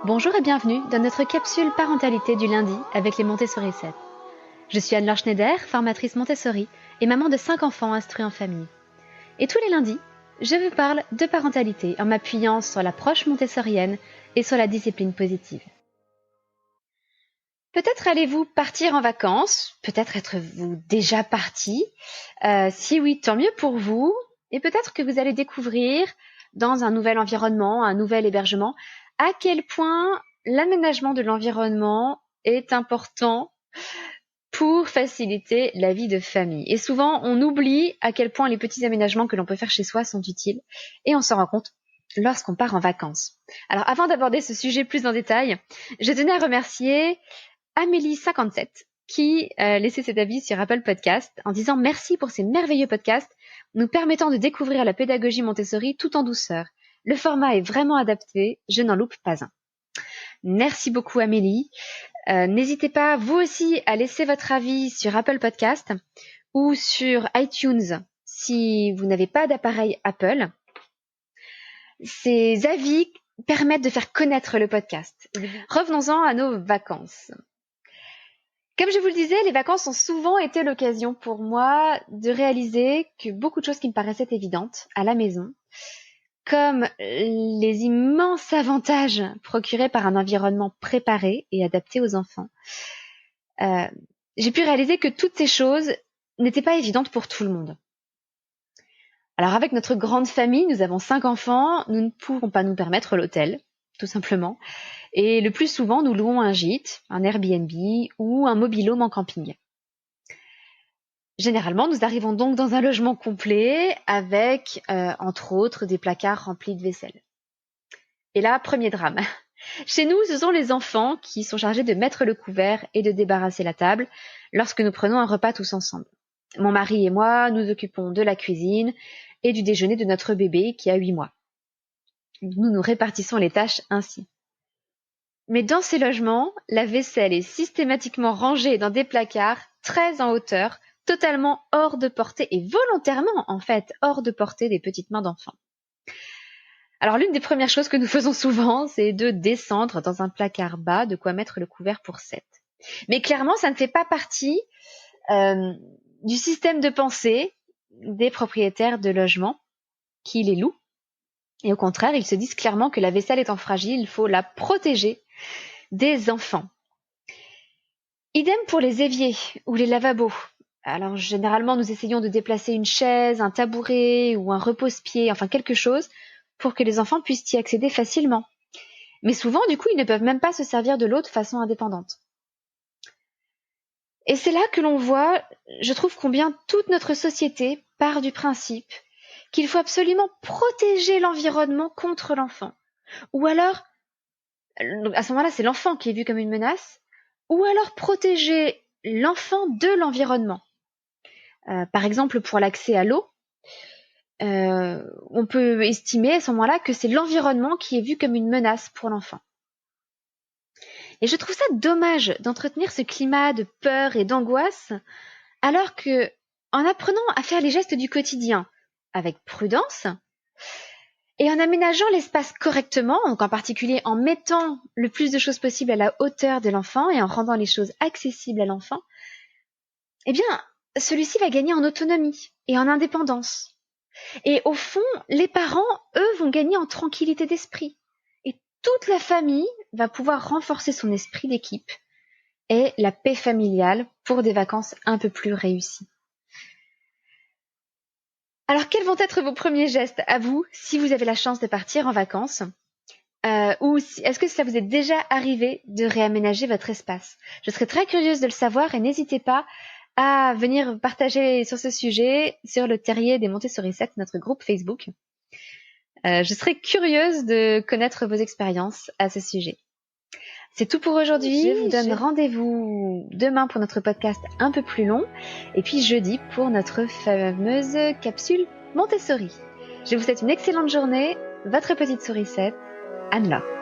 Bonjour et bienvenue dans notre capsule parentalité du lundi avec les Montessori 7. Je suis Anne-Laure Schneider, formatrice Montessori et maman de 5 enfants instruits en famille. Et tous les lundis, je vous parle de parentalité en m'appuyant sur l'approche montessorienne et sur la discipline positive. Peut-être allez-vous partir en vacances, peut-être êtes-vous déjà parti. Si oui, tant mieux pour vous. Et peut-être que vous allez découvrir dans un nouvel environnement, un nouvel hébergement, à quel point l'aménagement de l'environnement est important pour faciliter la vie de famille. Et souvent, on oublie à quel point les petits aménagements que l'on peut faire chez soi sont utiles et on s'en rend compte lorsqu'on part en vacances. Alors, avant d'aborder ce sujet plus en détail, je tenais à remercier Amélie57 qui laissait cet avis sur Apple Podcast en disant « Merci pour ces merveilleux podcasts nous permettant de découvrir la pédagogie Montessori tout en douceur. Le format est vraiment adapté, je n'en loupe pas un. » Merci beaucoup Amélie. N'hésitez pas vous aussi à laisser votre avis sur Apple Podcast ou sur iTunes si vous n'avez pas d'appareil Apple. Ces avis permettent de faire connaître le podcast. Revenons-en à nos vacances. Comme je vous le disais, les vacances ont souvent été l'occasion pour moi de réaliser que beaucoup de choses qui me paraissaient évidentes à la maison, comme les immenses avantages procurés par un environnement préparé et adapté aux enfants, j'ai pu réaliser que toutes ces choses n'étaient pas évidentes pour tout le monde. Alors avec notre grande famille, nous avons 5 enfants, nous ne pouvons pas nous permettre l'hôtel, tout simplement. Et le plus souvent, nous louons un gîte, un Airbnb ou un mobil-home en camping. Généralement, nous arrivons donc dans un logement complet avec, entre autres, des placards remplis de vaisselle. Et là, premier drame. Chez nous, ce sont les enfants qui sont chargés de mettre le couvert et de débarrasser la table lorsque nous prenons un repas tous ensemble. Mon mari et moi, nous occupons de la cuisine et du déjeuner de notre bébé qui a 8 mois. Nous nous répartissons les tâches ainsi. Mais dans ces logements, la vaisselle est systématiquement rangée dans des placards très en hauteur, totalement hors de portée et volontairement en fait hors de portée des petites mains d'enfants. Alors l'une des premières choses que nous faisons souvent, c'est de descendre dans un placard bas, de quoi mettre le couvert pour 7. Mais clairement, ça ne fait pas partie du système de pensée des propriétaires de logements qui les louent. Et au contraire, ils se disent clairement que la vaisselle étant fragile, il faut la protéger des enfants. Idem pour les éviers ou les lavabos. Alors généralement, nous essayons de déplacer une chaise, un tabouret ou un repose-pied, enfin quelque chose pour que les enfants puissent y accéder facilement. Mais souvent, du coup, ils ne peuvent même pas se servir de l'eau de façon indépendante. Et c'est là que l'on voit, je trouve, combien toute notre société part du principe qu'il faut absolument protéger l'environnement contre l'enfant. Ou alors, à ce moment-là, c'est l'enfant qui est vu comme une menace, ou alors protéger l'enfant de l'environnement. Par exemple, pour l'accès à l'eau, on peut estimer à ce moment-là que c'est l'environnement qui est vu comme une menace pour l'enfant. Et je trouve ça dommage d'entretenir ce climat de peur et d'angoisse, alors que, en apprenant à faire les gestes du quotidien avec prudence, et en aménageant l'espace correctement, donc en particulier en mettant le plus de choses possible à la hauteur de l'enfant et en rendant les choses accessibles à l'enfant, eh bien, celui-ci va gagner en autonomie et en indépendance. Et au fond, les parents, eux, vont gagner en tranquillité d'esprit. Et toute la famille va pouvoir renforcer son esprit d'équipe et la paix familiale pour des vacances un peu plus réussies. Alors, quels vont être vos premiers gestes à vous si vous avez la chance de partir en vacances ou est-ce que ça vous est déjà arrivé de réaménager votre espace? Je serais très curieuse de le savoir et n'hésitez pas à venir partager sur ce sujet sur le terrier des Montessori 7, notre groupe Facebook. Je serais curieuse de connaître vos expériences à ce sujet. C'est tout pour aujourd'hui. Je vous donne rendez-vous demain pour notre podcast un peu plus long et puis jeudi pour notre fameuse capsule Montessori. Je vous souhaite une excellente journée. Votre petite sourisette, Anne-Laure.